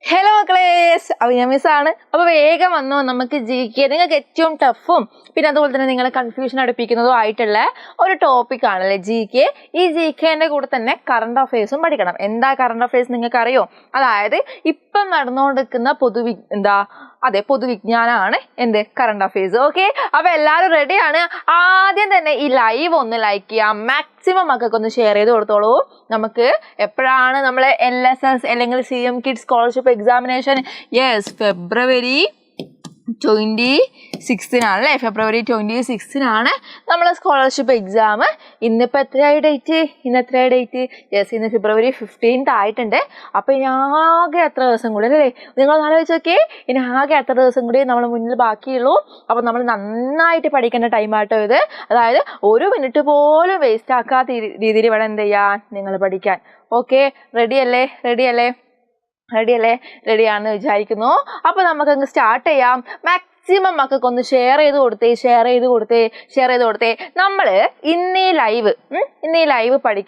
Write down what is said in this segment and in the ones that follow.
Hello മക്കളേസ്, ഞാൻ മിസ്സാണ്. അപ്പോൾ വേഗം വന്നു നമുക്ക് ജി കെ. നിങ്ങൾക്ക് ഏറ്റവും ടഫും പിന്നെ അതുപോലെ തന്നെ നിങ്ങളെ കൺഫ്യൂഷൻ അടുപ്പിക്കുന്നതും ആയിട്ടുള്ള ഒരു ടോപ്പിക് ആണല്ലേ ജി കെ. ഈ ജി കെൻ്റെ കൂടെ തന്നെ കറണ്ട് അഫയേഴ്സും പഠിക്കണം. എന്താ കറണ്ട് അഫയേഴ്സ് നിങ്ങൾക്ക് അറിയോ? അതായത് ഇപ്പം നടന്നുകൊണ്ടിരിക്കുന്ന പൊതുവിജ്ഞാനമാണ് എന്ത് കറണ്ട് അഫയേഴ്സ്. ഓക്കെ, അപ്പോൾ എല്ലാവരും റെഡിയാണ്. ആദ്യം തന്നെ ഈ ലൈവ് ഒന്ന് ലൈക്ക് ചെയ്യാം, മാക്സിമം മക്കൾക്ക് ഒന്ന് ഷെയർ ചെയ്ത് കൊടുത്തോളൂ. നമുക്ക് എപ്പോഴാണ് നമ്മളെ LSS അല്ലെങ്കിൽ CM kids scholarship examination? Yes, February 26 അല്ലേ? ഫെബ്രുവരി 26 നമ്മളെ സ്കോളർഷിപ്പ് എക്സാം. ഇന്നിപ്പോൾ എത്രയായി ഡേറ്റ്? യെസ്, ഇന്ന് ഫെബ്രുവരി 15 ആയിട്ടുണ്ട്. അപ്പോൾ ഇനി ആകെ എത്ര ദിവസം കൂടി അല്ലേ? നിങ്ങൾ ആലോചിച്ച് നോക്കിയേ, ഇനി ആകെ എത്ര ദിവസം കൂടി നമ്മൾ മുന്നിൽ ബാക്കിയുള്ളൂ. അപ്പോൾ നമ്മൾ നന്നായിട്ട് പഠിക്കേണ്ട ടൈമായിട്ടോ ഇത്. അതായത് ഒരു മിനിറ്റ് പോലും വേസ്റ്റ് ആക്കാത്ത രീതിയിൽ വേണം എന്ത് ചെയ്യാൻ, നിങ്ങൾ പഠിക്കാൻ. ഓക്കെ, റെഡിയാണെന്ന് വിചാരിക്കുന്നു. അപ്പോൾ നമുക്കങ്ങ് സ്റ്റാർട്ട് ചെയ്യാം. മാക്സിമം മക്കൾക്ക് ഒന്ന് ഷെയർ ചെയ്ത് കൊടുത്തേ. നമ്മൾ ഇന്ന് ഈ ലൈവ്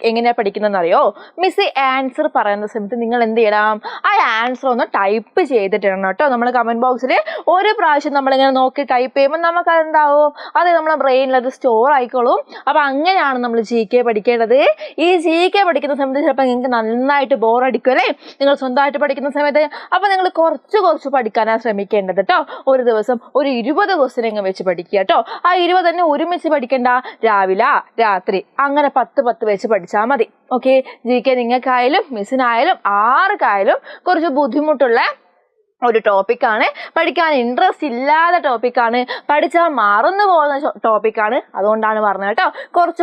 എങ്ങനെയാണ് പഠിക്കുന്നതെന്ന് അറിയോ? മിസ് ആൻസർ പറയുന്ന സമയത്ത് നിങ്ങൾ എന്ത് ചെയ്യണം? ആ ആൻസർ ഒന്ന് ടൈപ്പ് ചെയ്തിട്ടിടണം കേട്ടോ. നമ്മൾ കമൻറ്റ് ബോക്സിൽ ഒരു പ്രാവശ്യം നമ്മളിങ്ങനെ നോക്കി ടൈപ്പ് ചെയ്യുമ്പോൾ നമുക്കതെന്താവും, അത് നമ്മളെ ബ്രെയിനിൽ അത് സ്റ്റോർ ആയിക്കോളും. അപ്പോൾ അങ്ങനെയാണ് നമ്മൾ ജി കെ പഠിക്കേണ്ടത്. ഈ ജി കെ പഠിക്കുന്ന സമയത്ത് ചിലപ്പോൾ നിങ്ങൾക്ക് നന്നായിട്ട് ബോറടിക്കും അല്ലേ, നിങ്ങൾ സ്വന്തമായിട്ട് പഠിക്കുന്ന സമയത്ത്. അപ്പോൾ നിങ്ങൾ കുറച്ച് പഠിക്കാനാണ് ശ്രമിക്കേണ്ടത് കേട്ടോ. ഒരു ദിവസം ഒരു 20 ക്വസ്റ്റ്യൻ വെച്ച് പഠിക്കുക കേട്ടോ. ആ 20 തന്നെ ഒരുമിച്ച് പഠിക്കണ്ട, രാവിലെ രാത്രി അങ്ങനെ 10 വെച്ച് പഠിച്ചാൽ മതി. ഓക്കെ, ജി കെ നിങ്ങൾക്കായാലും മിസ്സിനായാലും ആർക്കായാലും കുറച്ച് ബുദ്ധിമുട്ടുള്ള ഒരു ടോപ്പിക്കാണ്, പഠിക്കാൻ ഇൻട്രസ്റ്റ് ഇല്ലാത്ത ടോപ്പിക്കാണ്, പഠിച്ചാൽ മറന്നു പോകുന്ന ടോപ്പിക്കാണ്. അതുകൊണ്ടാണ് പറഞ്ഞത് കേട്ടോ.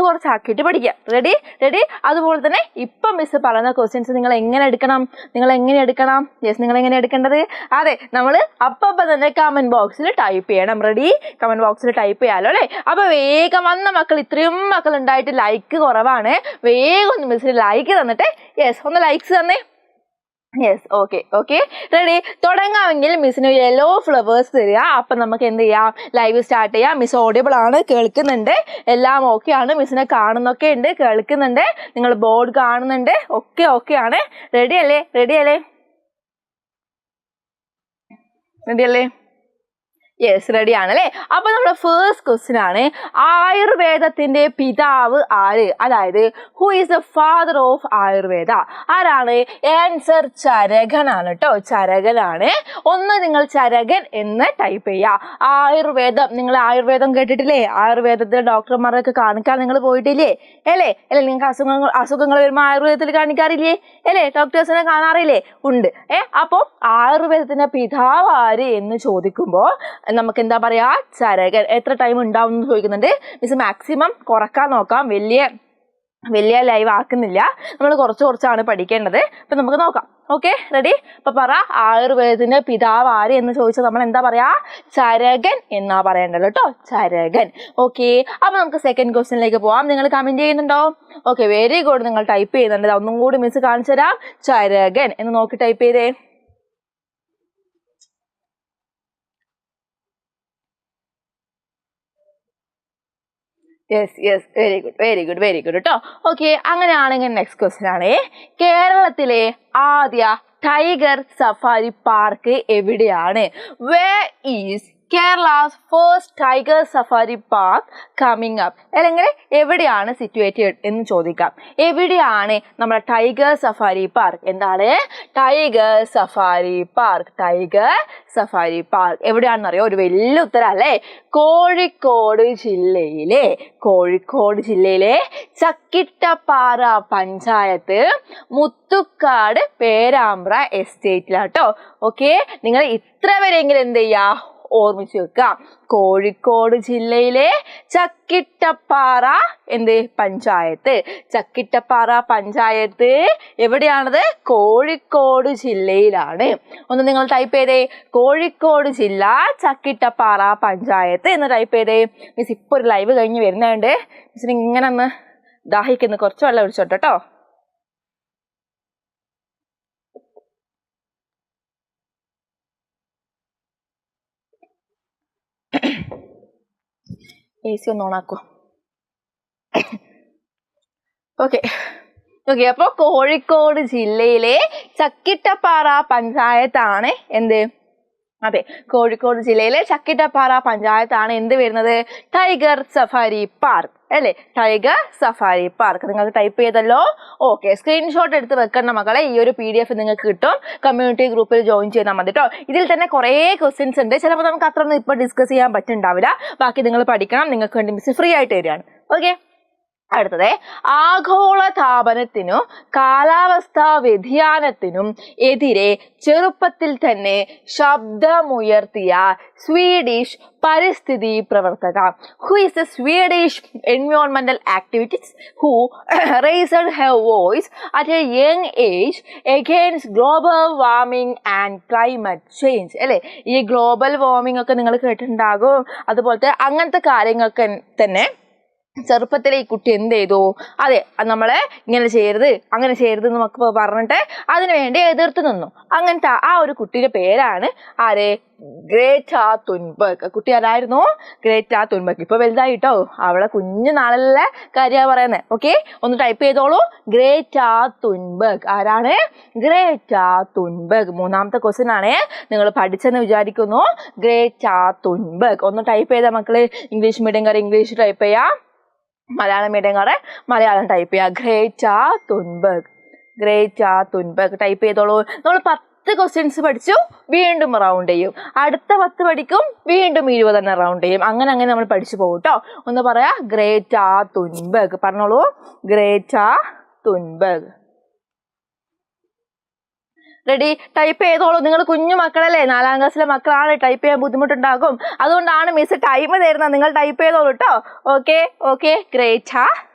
കുറച്ചാക്കിയിട്ട് പഠിക്കുക. റെഡി. അതുപോലെ തന്നെ ഇപ്പം മിസ് പറയുന്ന ക്വസ്റ്റ്യൻസ് നിങ്ങൾ എങ്ങനെ എടുക്കണം? യെസ്, നിങ്ങൾ എങ്ങനെ എടുക്കേണ്ടത്? അതെ, നമ്മൾ അപ്പം തന്നെ കമൻറ്റ് ബോക്സിൽ ടൈപ്പ് ചെയ്യണം. റെഡി, കമൻറ്റ് ബോക്സിൽ ടൈപ്പ് ചെയ്യാമല്ലോ അല്ലേ? അപ്പോൾ വേഗം വന്ന മക്കൾ, ഇത്രയും മക്കൾ ഉണ്ടായിട്ട് ലൈക്ക് കുറവാണ്. വേഗം ഒന്ന് മിസ്സിന് ലൈക്ക് തന്നിട്ട്, യെസ് ഒന്ന് ലൈക്സ് തന്നേ. Yes, okay ready. തുടങ്ങാമെങ്കിൽ മിസ്സിന് യെല്ലോ ഫ്ലവേഴ്സ് തരിക. അപ്പം നമുക്ക് എന്ത് ചെയ്യാം, ലൈവ് സ്റ്റാർട്ട് ചെയ്യാം. മിസ് ഓഡിയബിൾ ആണ്, കേൾക്കുന്നുണ്ട്, എല്ലാം ഓക്കെ ആണ്, മിസ്സിനെ കാണുന്നൊക്കെ ഉണ്ട്, കേൾക്കുന്നുണ്ട്, നിങ്ങൾ ബോർഡ് കാണുന്നുണ്ട്, ഓക്കെ ആണ്. റെഡിയല്ലേ? യെസ്, റെഡി ആണല്ലേ? അപ്പൊ നമ്മുടെ ഫസ്റ്റ് ക്വസ്റ്റ്യൻ ആണ്, ആയുർവേദത്തിന്റെ പിതാവ് ആര്? അതായത് who is the father of Ayurveda? ആരാണ്? ആൻസർ ചരകനാണ് കേട്ടോ. ചരകനാണ്. ഒന്ന് നിങ്ങൾ ചരകൻ എന്ന് ടൈപ്പ് ചെയ്യുക. ആയുർവേദം, നിങ്ങൾ ആയുർവേദം കേട്ടിട്ടില്ലേ? ആയുർവേദത്തിലെ ഡോക്ടർമാരൊക്കെ കാണിക്കാൻ നിങ്ങൾ പോയിട്ടില്ലേ? അല്ലേ? നിങ്ങൾക്ക് അസുഖങ്ങൾ വരുമ്പോൾ ആയുർവേദത്തിൽ കാണിക്കാറില്ലേ? അല്ലേ? ഡോക്ടേഴ്സിനെ കാണാറില്ലേ? ഉണ്ട്. അപ്പോൾ ആയുർവേദത്തിന്റെ പിതാവ് ആര് എന്ന് ചോദിക്കുമ്പോൾ നമുക്ക് എന്താ പറയാ? ചരകൻ. എത്ര ടൈം ഉണ്ടാവും എന്ന് ചോദിക്കുന്നുണ്ട്. മിസ് മാക്സിമം കുറക്കാൻ നോക്കാം, വലിയ ലൈവ് ആക്കുന്നില്ല. നമ്മൾ കുറച്ചാണ് പഠിക്കേണ്ടത്. അപ്പം നമുക്ക് നോക്കാം. Okay, ready? അപ്പം പറ, ആയുർവേദത്തിന്റെ പിതാവ് ആര് എന്ന് ചോദിച്ചാൽ നമ്മൾ എന്താ പറയാ? ചരകൻ എന്നാ പറയേണ്ടത് കേട്ടോ. ചരകൻ. ഓക്കെ, അപ്പം നമുക്ക് സെക്കൻഡ് ക്വസ്റ്റ്യനിലേക്ക് പോവാം. നിങ്ങൾ കമന്റ് ചെയ്യുന്നുണ്ടോ? ഓക്കെ, വെരി ഗുഡ്, നിങ്ങൾ ടൈപ്പ് ചെയ്യുന്നുണ്ട്. ഒന്നും കൂടി മിസ് കാണിച്ചു തരാം. ചരകൻ എന്ന് നോക്കി ടൈപ്പ് ചെയ്തേ. യെസ്, വെരി ഗുഡ് കേട്ടോ. ഓക്കെ, അങ്ങനെയാണെങ്കിൽ നെക്സ്റ്റ് ക്വസ്റ്റ്യൻ ആണ്, കേരളത്തിലെ ആദ്യ ടൈഗർ സഫാരി പാർക്ക് എവിടെയാണ്? Where is Kerala's first tiger safari park coming up? അല്ലെങ്കിൽ എവിടെയാണ് സിറ്റുവേറ്റഡ് എന്ന് ചോദിക്കാം. എവിടെയാണ് നമ്മുടെ ടൈഗർ സഫാരി പാർക്ക്? എന്താണ് ടൈഗർ സഫാരി പാർക്ക് എവിടെയാണെന്ന് അറിയോ? ഒരു വലിയ ഉത്തരം അല്ലേ? കോഴിക്കോട് ജില്ലയിലെ ചക്കിട്ടപ്പാറ പഞ്ചായത്ത്, മുത്തുക്കാട്, പേരാമ്പ്ര എസ്റ്റേറ്റിലാട്ടോ. ഓക്കെ, നിങ്ങൾ ഇത്ര വരെയെങ്കിലും എന്ത് ചെയ്യാ, ഓർമ്മിച്ച് വെക്കുക. കോഴിക്കോട് ജില്ലയിലെ ചക്കിട്ടപ്പാറ പഞ്ചായത്ത് എവിടെയാണത്? കോഴിക്കോട് ജില്ലയിലാണ്. ഒന്ന് നിങ്ങൾ ടൈപ്പ് ചെയ്തേ, കോഴിക്കോട് ജില്ല, ചക്കിട്ടപ്പാറ പഞ്ചായത്ത് എന്ന് ടൈപ്പ് ചെയ്തേ. മിസ് ഇപ്പോൾ ഒരു ലൈവ് കഴിഞ്ഞ് വരുന്നുണ്ട്. മിസ്സിന് ഇങ്ങനെ ഒന്ന് ദാഹിക്കുന്നു, കുറച്ച് വെള്ളം ഒഴിച്ചോട്ടെ കേട്ടോ. AC ഒന്ന് ഓണാക്കുക. ഓക്കെ, ഓക്കെ, അപ്പോൾ കോഴിക്കോട് ജില്ലയിലെ ചക്കിട്ടപ്പാറ പഞ്ചായത്താണ് എന്ത്? അതെ, കോഴിക്കോട് ജില്ലയിലെ ചക്കിട്ടപ്പാറ പഞ്ചായത്താണ് എന്ത് വരുന്നത്? ടൈഗർ സഫാരി പാർക്ക് അല്ലേ? ടൈഗർ സഫാരി പാർക്ക് നിങ്ങൾക്ക് ടൈപ്പ് ചെയ്തല്ലോ. ഓക്കെ, സ്ക്രീൻഷോട്ട് എടുത്ത് വെക്കണം മക്കളെ. ഈ ഒരു PDF നിങ്ങൾക്ക് കിട്ടും. കമ്മ്യൂണിറ്റി ഗ്രൂപ്പിൽ ജോയിൻ ചെയ്താൽ മതി കേട്ടോ. ഇതിൽ തന്നെ കുറേ ക്വസ്റ്റ്യൻസ് ഉണ്ട്. ചിലപ്പോൾ നമുക്ക് അത്ര ഒന്നും ഇപ്പോൾ ഡിസ്കസ് ചെയ്യാൻ പറ്റുന്നുണ്ടാവില്ല. ബാക്കി നിങ്ങൾ പഠിക്കണം. നിങ്ങൾക്ക് വേണ്ടി മിസ് ഫ്രീ ആയിട്ട് തരികയാണ്. ഓക്കെ, അടുത്തത് ആഗോള താപനത്തിനും കാലാവസ്ഥാ വ്യതിയാനത്തിനും എതിരെ ചെറുപ്പത്തിൽ തന്നെ ശബ്ദമുയർത്തിയ സ്വീഡിഷ് പരിസ്ഥിതി പ്രവർത്തക. ഹു ഈസ് ദ സ്വീഡിഷ് എൻവയോൺമെന്റൽ activities who raised her voice at a young age against global warming and climate change അല്ലേ? ഈ ഗ്ലോബൽ വാർമിംഗ് ഒക്കെ നിങ്ങൾ കേട്ടിട്ടുണ്ടാകും. അതുപോലത്തെ അങ്ങനത്തെ കാര്യങ്ങൾക്ക് തന്നെ ചെറുപ്പത്തിലെ ഈ കുട്ടി എന്ത് ചെയ്തു? അതെ, നമ്മളെ ഇങ്ങനെ ചെയ്യരുത് അങ്ങനെ ചെയ്യരുത് എന്നൊക്കെ പറഞ്ഞിട്ട് അതിനു വേണ്ടി എതിർത്ത് നിന്നു. അങ്ങനത്തെ ആ ഒരു കുട്ടിയുടെ പേരാണ് ആര്? ഗ്രേറ്റ തുൻബെർഗ്. കുട്ടി ആരായിരുന്നു? ഗ്രേറ്റ തുൻബെർഗ്. ഇപ്പൊ വലുതായിട്ടോ, അവളെ കുഞ്ഞു നാളിലെ കാര്യമാണ് പറയുന്നത്. ഓക്കെ, ഒന്ന് ടൈപ്പ് ചെയ്തോളൂ. ഗ്രേറ്റ തുൻബെർഗ് ആരാണ്? ഗ്രേറ്റ തുൻബെർഗ്. മൂന്നാമത്തെ ക്വസ്റ്റ്യൻ ആണ്. നിങ്ങൾ പഠിച്ചെന്ന് വിചാരിക്കുന്നു. ഗ്രേറ്റ തുൻബെർഗ് ഒന്ന് ടൈപ്പ് ചെയ്ത മക്കള്. ഇംഗ്ലീഷ് മീഡിയംകാർ ഇംഗ്ലീഷ് ടൈപ്പ് ചെയ്യാം, മലയാളം മീഡിയംകാരെ മലയാളം ടൈപ്പ് ചെയ്യുക. ഗ്രേറ്റ തുൻബെർഗ്. ഗ്രേറ്റ തുൻബെർഗ് ടൈപ്പ് ചെയ്തോളൂ. നമ്മൾ 10 ക്വസ്റ്റ്യൻസ് പഠിച്ചു, വീണ്ടും റൗണ്ട് ചെയ്യും. അടുത്ത 10 പഠിക്കും, വീണ്ടും 20 തന്നെ റൗണ്ട് ചെയ്യും. അങ്ങനെ അങ്ങനെ നമ്മൾ പഠിച്ചു പോകും കേട്ടോ. ഒന്ന് പറയാ, ഗ്രേറ്റ തുൻബെർഗ്. പറഞ്ഞോളൂ, ഗ്രേറ്റ തുൻബെർഗ്. റെഡി? ടൈപ്പ് ചെയ്തോളൂ. നിങ്ങൾ കുഞ്ഞു മക്കളല്ലേ, 4ാം ക്ലാസ്സിലെ മക്കളാണ്, ടൈപ്പ് ചെയ്യാൻ ബുദ്ധിമുട്ടുണ്ടാകും. അതുകൊണ്ടാണ് മിസ് ടൈം തരുന്നത്. നിങ്ങൾ ടൈപ്പ് ചെയ്തോളൂ കേട്ടോ. Okay okay, Greta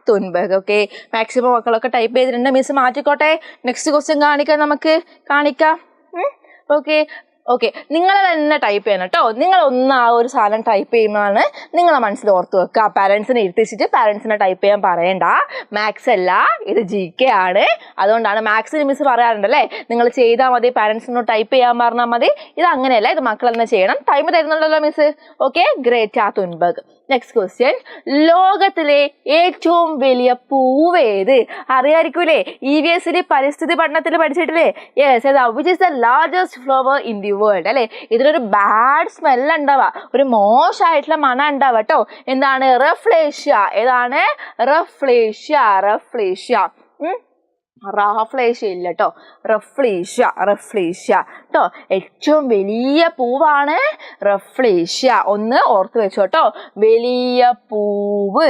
Thunberg. Okay, maximum മക്കളൊക്കെ ടൈപ്പ് ചെയ്തിട്ടുണ്ട്. മിസ് മാറ്റിക്കോട്ടെ. നെക്സ്റ്റ് ക്വസ്റ്റ്യൻ കാണിക്കാം, നമുക്ക് കാണിക്കാം. ഓക്കെ ഓക്കെ, നിങ്ങൾ തന്നെ ടൈപ്പ് ചെയ്യണം കേട്ടോ. നിങ്ങൾ ഒന്ന് ആ ഒരു സാധനം ടൈപ്പ് ചെയ്യുന്നതാണ് നിങ്ങളെ മനസ്സിൽ ഓർത്ത് വെക്കുക. പാരൻസിനെ ഇരുത്തിച്ചിട്ട് പാരൻസിനെ ടൈപ്പ് ചെയ്യാൻ പറയണ്ട. മാത്സ് അല്ല, ഇത് GK ആണ്. അതുകൊണ്ടാണ് മാത്സിന് മിസ് പറയാറുണ്ടല്ലേ, നിങ്ങൾ ചെയ്താൽ മതി, പാരൻസിനോട് ടൈപ്പ് ചെയ്യാൻ പറഞ്ഞാൽ മതി. ഇത് അങ്ങനെയല്ല, ഇത് മക്കൾ തന്നെ ചെയ്യണം. ടൈം തരുന്നുണ്ടല്ലോ miss. Okay, Greta Thunberg. Next question, ലോകത്തിലെ ഏറ്റവും വലിയ പൂവേത്? അറിയായിരിക്കൂലേ, EVS പരിസ്ഥിതി പഠനത്തിൽ പഠിച്ചിട്ടില്ലേ? Yes, which is the largest flower in the world അല്ലേ? ഇതിനൊരു ബാഡ് സ്മെല്ല് ഉണ്ടാവുക, ഒരു മോശമായിട്ടുള്ള മണം ഉണ്ടാവുക കേട്ടോ. എന്താണ്? റഫ്ലേഷ്യ. ഏതാണ്? റഫ്ലേഷ്യ. റഫ്ലേഷ്യ. റാഫ്ലേഷ്യ ഇല്ല കേട്ടോ, റഫ്ലേഷ്യ. റഫ്ലേഷ്യ കേട്ടോ. ഏറ്റവും വലിയ പൂവാണ് റഫ്ലേഷ്യ. ഒന്ന് ഓർത്ത് വെച്ചോ കേട്ടോ. വലിയ പൂവ്,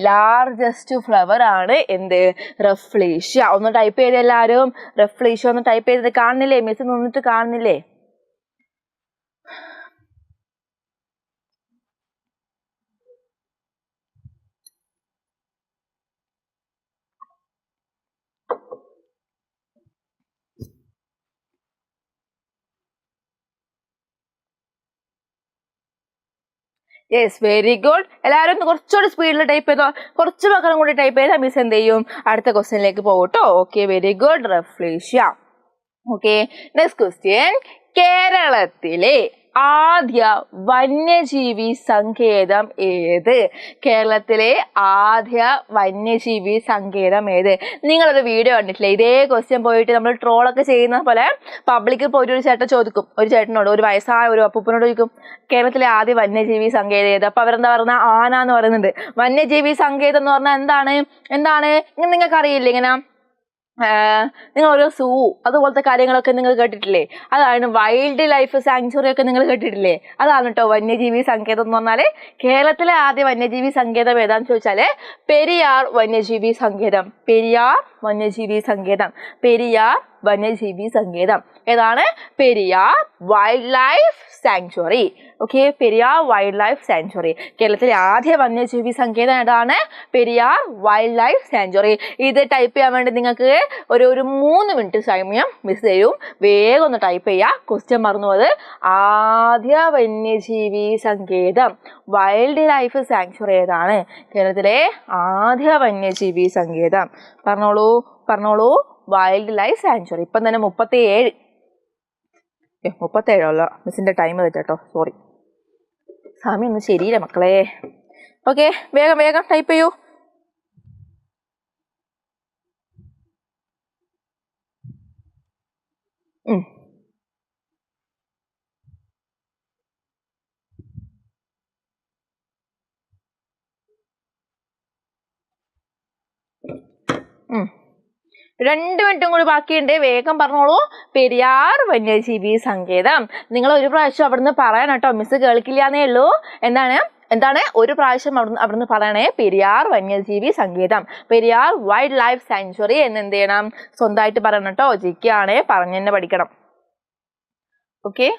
ലാർജസ്റ്റ് ഫ്ലവർ ആണ് എന്ത്? റഫ്ലേഷ്യ. ഒന്ന് ടൈപ്പ് ചെയ്ത് എല്ലാവരും. റഫ്ലേഷ്യ ഒന്ന് ടൈപ്പ് ചെയ്ത്. കാണുന്നില്ലേ? മിസ് നിന്നിട്ട് കാണുന്നില്ലേ? Yes, very good. എല്ലാവരും ഒന്ന് കുറച്ചുകൂടി സ്പീഡിൽ ടൈപ്പ് ചെയ്തോ. കുറച്ച് മക്കളും കൂടി ടൈപ്പ് ചെയ്താൽ മിസ് എന്ത് ചെയ്യും? അടുത്ത ക്വസ്റ്റ്യനിലേക്ക് പോകും കേട്ടോ. Okay, very good. Rafflesia. Okay, next question, കേരളത്തിലെ ആദ്യ വന്യജീവി സങ്കേതം ഏത്? കേരളത്തിലെ ആദ്യ വന്യജീവി സങ്കേതം ഏത്? നിങ്ങളൊരു വീഡിയോ കണ്ടിട്ടില്ലേ? ഇതേ ക്വസ്റ്റ്യൻ പോയിട്ട് നമ്മൾ ട്രോളൊക്കെ ചെയ്യുന്ന പോലെ പബ്ലിക്കിൽ പോയിട്ട് ഒരു ചേട്ടൻ ചോദിക്കും, ഒരു ചേട്ടനോട്, ഒരു വയസ്സായ ഒരു അപ്പൂപ്പനോട് ചോദിക്കും, കേരളത്തിലെ ആദ്യ വന്യജീവി സങ്കേതം ഏത്? അപ്പൊ അവരെന്താ പറഞ്ഞ? ആന എന്ന് പറയുന്നുണ്ട്. വന്യജീവി സങ്കേതം എന്ന് പറഞ്ഞാൽ എന്താണ്? എന്താണ് നിങ്ങൾക്ക് അറിയില്ലേ? ഇങ്ങനെ നിങ്ങൾ ഓരോ സൂ അതുപോലത്തെ കാര്യങ്ങളൊക്കെ നിങ്ങൾ കേട്ടിട്ടില്ലേ? അതാണ് വൈൽഡ് ലൈഫ് സാങ്ച്വറി ഒക്കെ നിങ്ങൾ കേട്ടിട്ടില്ലേ? അതാണ് കേട്ടോ വന്യജീവി സങ്കേതം എന്ന് പറഞ്ഞാൽ. കേരളത്തിലെ ആദ്യ വന്യജീവി സങ്കേതം ഏതാന്ന് ചോദിച്ചാൽ പെരിയാർ വന്യജീവി സങ്കേതം. പെരിയാർ വന്യജീവി സങ്കേതം. പെരിയാർ വന്യജീവി സങ്കേതം ഏതാണ്? Periyar wildlife sanctuary. Okay, Periyar wildlife sanctuary. കേരളത്തിലെ ആദ്യ വന്യജീവി സങ്കേതം ഏതാണ്? Periyar wildlife sanctuary. ഇത് ടൈപ്പ് ചെയ്യാൻ വേണ്ടി നിങ്ങൾക്ക് ഒരു 3 മിനിറ്റ് സമയം മിസ് ചെയ്യും. വേഗം ഒന്ന് ടൈപ്പ് ചെയ്യുക. ക്വസ്റ്റ്യൻ മറന്നുപോയത്, ആദ്യ വന്യജീവി സങ്കേതം വൈൽഡ് ലൈഫ് സാങ്ച്വറി ഏതാണ്? കേരളത്തിലെ ആദ്യ വന്യജീവി സങ്കേതം പറഞ്ഞോളൂ, പറഞ്ഞോളൂ. Wild life sanctuary. ഇപ്പം തന്നെ 37. 37 അല്ല, മിസ്സിൻ്റെ ടൈം തെറ്റോ, സോറി. സമയം ഒന്നും ശരിയില്ല മക്കളെ. ഓക്കെ, വേഗം വേഗം ടൈപ്പ് ചെയ്യൂ. ഉം. ഉം. 2 മിനിറ്റും കൂടി ബാക്കിയുണ്ട്, വേഗം പറഞ്ഞോളൂ. പെരിയാർ വന്യജീവി സങ്കേതം. നിങ്ങൾ ഒരു പ്രാവശ്യം അവിടുന്ന് പറയണം കേട്ടോ, മിസ് കേൾക്കില്ലാന്നേ ഉള്ളൂ. എന്താണ് ഒരു പ്രാവശ്യം അവിടുന്ന് പറയണേ, പെരിയാർ വന്യജീവി സങ്കേതം, പെരിയാർ വൈൽഡ് ലൈഫ് സാങ്ച്വറി എന്ന് എന്ത് ചെയ്യണം, സ്വന്തമായിട്ട് പറയണം കേട്ടോ. ജിക്കാണേ പറഞ്ഞു തന്നെ പഠിക്കണം. ഓക്കെ.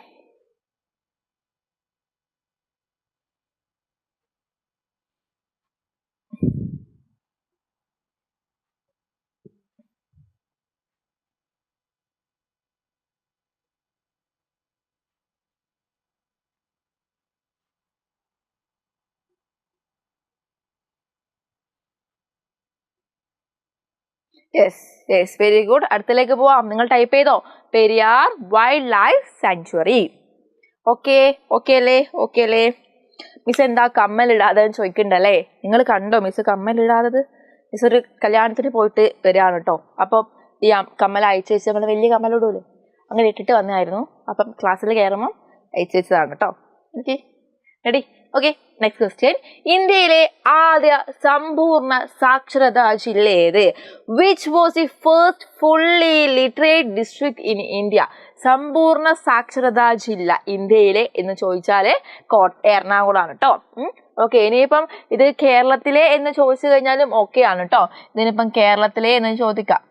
Yes very good. അടുത്തിലേക്ക് പോവാം. നിങ്ങൾ ടൈപ്പ് ചെയ്തോ, Periyar wildlife sanctuary. Okay അല്ലേ? മിസ് എന്താ കമ്മലിടാതെ ചോദിക്കണ്ടല്ലേ? നിങ്ങൾ കണ്ടോ മിസ് കമ്മലിടാതത്? മിസ് ഒരു കല്യാണത്തിന് പോയിട്ട് വരികയാണ് കേട്ടോ. അപ്പം ഈ കമ്മൽ അയച്ചു വെച്ച് നമ്മൾ വലിയ കമ്മലിടൂലേ, അങ്ങനെ ഇട്ടിട്ട് വന്നായിരുന്നു. അപ്പം ക്ലാസ്സിൽ കയറുമ്പോൾ അയച്ചു വെച്ചതാണ് കേട്ടോ. Okay ready? Okay. Next question. ഇന്ത്യയിലെ ആദ്യ സമ്പൂർണ്ണ സാക്ഷരതാ ജില്ല ഏത്? Which was the first fully literate district in India? സമ്പൂർണ്ണ സാക്ഷരതാ ജില്ല ഇന്ത്യയിലെ എന്ന് ചോദിച്ചാല് എറണാകുളമാണ് കേട്ടോ. ഓക്കെ. ഇനിയിപ്പം ഇത് കേരളത്തിലെ എന്ന് ചോദിച്ചു കഴിഞ്ഞാലും ഓക്കെ ആണ് കേട്ടോ. ഇതിനിപ്പം കേരളത്തിലെ എന്ന് ചോദിക്കാം,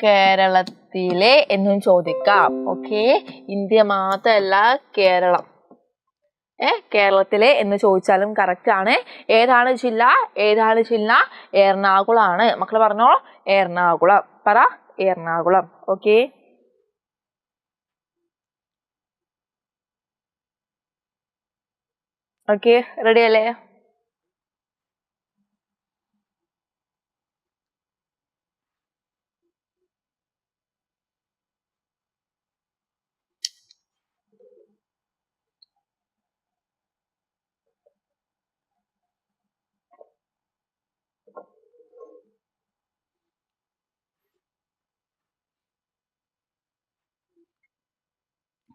കേരളത്തിലെ എന്നും ചോദിക്കാം. ഓക്കെ. ഇന്ത്യ മാത്രമല്ല കേരളം. കേരളത്തിലെ എന്ന് ചോദിച്ചാലും കറക്റ്റ് ആണ്. ഏതാണ് ജില്ല? എറണാകുളമാണ്. മക്കള് പറഞ്ഞോ, എറണാകുളം. പറ, എറണാകുളം. ഓക്കെ. റെഡി അല്ലേ?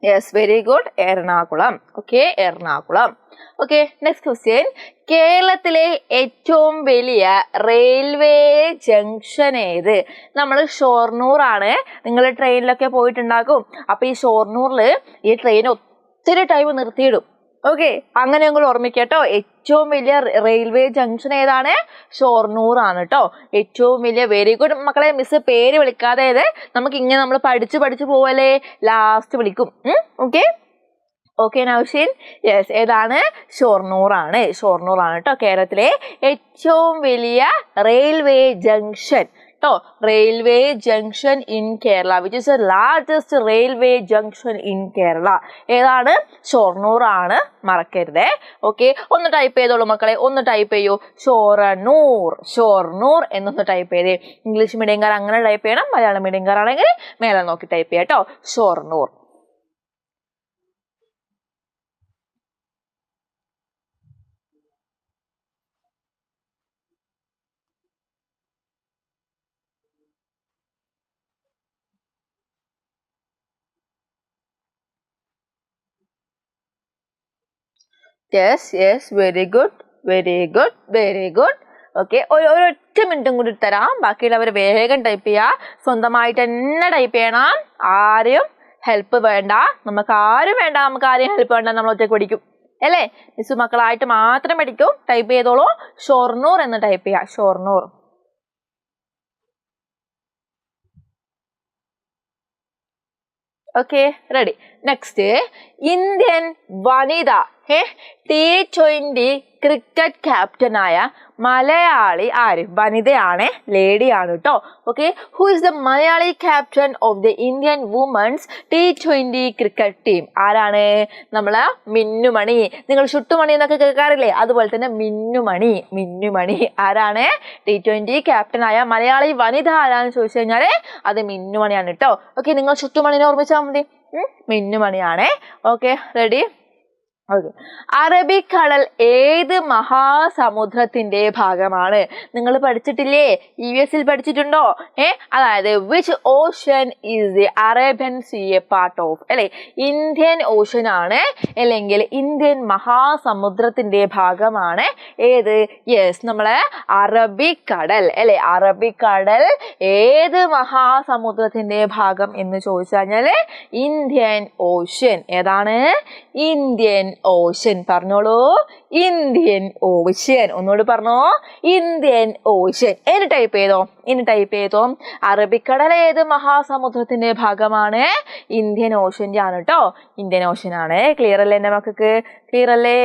Yes very good. Ernakulam. Okay, Ernakulam. Okay. Next question. കേരളത്തിലെ ഏറ്റവും വലിയ റെയിൽവേ ജംഗ്ഷൻ ഏത്? നമ്മൾ ഷൊർണൂർ ആണ്. നിങ്ങൾ ട്രെയിനിലൊക്കെ പോയിട്ടുണ്ടാകും. അപ്പൊ ഈ ഷൊർണൂറിൽ ഈ ട്രെയിൻ ഒത്തിരി ടൈം നിർത്തിയിടും. ഓക്കെ, അങ്ങനെ ഞങ്ങൾ ഓർമ്മിക്കട്ടോ. ഏറ്റവും വലിയ റെയിൽവേ ജംഗ്ഷൻ ഏതാണ്? ഷൊർണൂർ ആണ് കേട്ടോ. ഏറ്റവും വലിയ. വെരി ഗുഡ് മക്കളെ. മിസ് പേര് വിളിക്കാതെ നമുക്ക് ഇങ്ങനെ നമ്മൾ പഠിച്ചു പോവല്ലേ, ലാസ്റ്റ് വിളിക്കും. ഓക്കെ നൗഷീൻ. യെസ്, ഏതാണ്? ഷൊർണൂർ ആണ് കേട്ടോ. കേരളത്തിലെ ഏറ്റവും വലിയ റെയിൽവേ ജംഗ്ഷൻ കേട്ടോ. Railway junction in Kerala, which is the largest railway junction in Kerala. ഏതാണ്? ഷൊർണൂർ ആണ്, മറക്കരുതേ. ഓക്കെ, ഒന്ന് ടൈപ്പ് ചെയ്തോളൂ മക്കളെ, ഒന്ന് ടൈപ്പ് ചെയ്യൂ. ഷൊർണൂർ എന്നൊന്ന് ടൈപ്പ് ചെയ്തേ. ഇംഗ്ലീഷ് മീഡിയംകാർ അങ്ങനെ ടൈപ്പ് ചെയ്യണം, മലയാളം മീഡിയംകാരാണെങ്കിൽ മേലെ നോക്കി ടൈപ്പ് ചെയ്യാം കേട്ടോ. Shoranur. Yes very good. Okay, ഒരൊറ്റ മിനിറ്റും കൂടി തരാം. ബാക്കിയുള്ളവർ വേഗം ടൈപ്പ് ചെയ്യുക. സ്വന്തമായിട്ട് തന്നെ ടൈപ്പ് ചെയ്യണം. ആരും ഹെൽപ്പ് വേണ്ട, നമുക്ക് ആരും ഹെൽപ്പ് വേണ്ട. നമ്മൾ ഒറ്റയ്ക്ക് പഠിക്കും അല്ലേ? മിസ് മക്കളായിട്ട് മാത്രം പഠിക്കും. ടൈപ്പ് ചെയ്തോളൂ. ഷൊർണൂർ എന്ന് ടൈപ്പ് ചെയ്യുക. Shoranur. Okay ready. Next. Indian വനിത T20 ക്രിക്കറ്റ് ക്യാപ്റ്റനായ മലയാളി ആര്? വനിതയാണ്, ലേഡിയാണ് കേട്ടോ. Okay, who is the Malayali captain of the Indian women's T20 cricket team? ആരാണ്? നമ്മള് മിന്നുമണി. നിങ്ങൾ ചുട്ടുമണി എന്നൊക്കെ കേൾക്കാറില്ലേ? അതുപോലെ തന്നെ മിന്നുമണി. ആരാണ്? T20 ക്യാപ്റ്റനായ മലയാളി വനിത ആരാന്ന് ചോദിച്ചു കഴിഞ്ഞാല് അത് മിന്നുമണിയാണ് കേട്ടോ. ഓക്കെ, നിങ്ങൾ ചുട്ടുമണിനെ ഓർമ്മിച്ചാൽ മതി. മിന്നുമണിയാണേ. Okay ready. ഓക്കെ, അറബിക്കടൽ ഏത് മഹാസമുദ്രത്തിന്റെ ഭാഗമാണ്? നിങ്ങൾ പഠിച്ചിട്ടില്ലേ? EVS പഠിച്ചിട്ടുണ്ടോ? അതായത് which ocean is the Arabian sea a part of? അല്ലെ, ഇന്ത്യൻ ഓഷ്യൻ ആണ്, അല്ലെങ്കിൽ ഇന്ത്യൻ മഹാസമുദ്രത്തിന്റെ ഭാഗമാണ് ഏത്? യെസ്, നമ്മളെ അറബിക്കടൽ. അല്ലെ, അറബിക്കടൽ ഏത് മഹാസമുദ്രത്തിന്റെ ഭാഗം എന്ന് ചോദിച്ചു കഴിഞ്ഞാല് ഇന്ത്യൻ ഓഷ്യൻ. ഏതാണ്? Indian ocean. പറഞ്ഞോളൂ, ഇന്ത്യൻ ഓഷ്യൻ. ഒന്നുകൂടി പറഞ്ഞോ, ഇന്ത്യൻ ഓഷ്യൻ. ഇനി ടൈപ്പ് ചെയ്തോ അറബിക്കടൽ ഏത് മഹാസമുദ്രത്തിന്റെ ഭാഗമാണ്? ഇന്ത്യൻ ഓഷ്യന്റെ ആണ് കേട്ടോ, ഇന്ത്യൻ ഓഷ്യൻ ആണ്. ക്ലിയർ അല്ലേ എന്റെ മക്കൾക്ക്? ക്ലിയർ അല്ലേ?